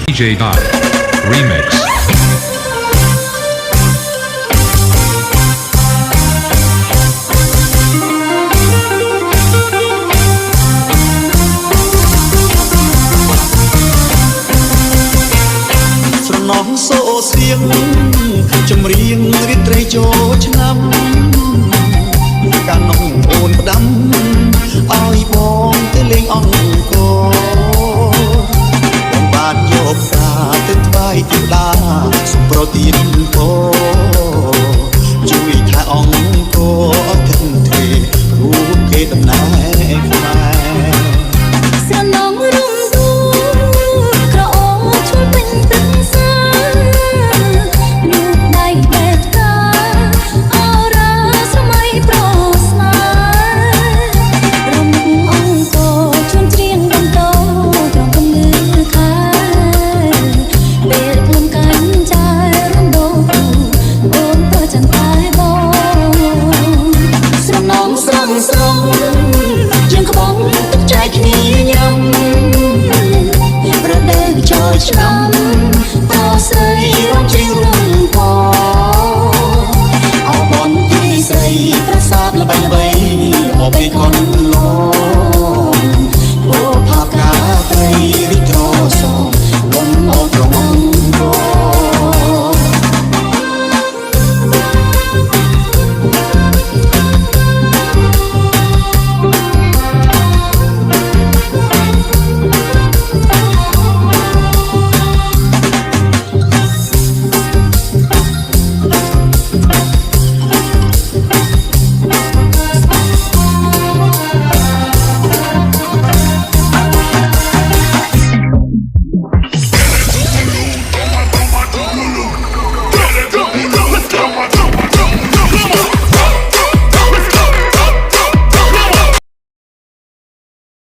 DJ Dot Remix ស្រណោះសូសៀងចម្រៀងរីត្រីចូលឆ្នាំកាលនោះអូនផ្ដាំឲ្យបងទៅលេងអង្គរបងបានយកការទៅថ្វាយទេវតាសុំប្រទានពរជួយថាអង្គរអត់គិតទេព្រោះគេតំណែងខ្មែរស្រណោះរំដួលក្រអូបឈុលពេញទឹកសាលោកដៃបែបតាអរ៉ាស្រមៃប្រស្នារំអង្គរជូនច្រៀងបន្តត្រង់គំនឿខាពេលខ្លួនកាញ់ចាយរំដោអូនប្រចាំតែបងស្រណោះស្រងស្រងជាងក្បងទឹកចែកគ្នាញ៉ាំរដូវចូលឆ្នាំ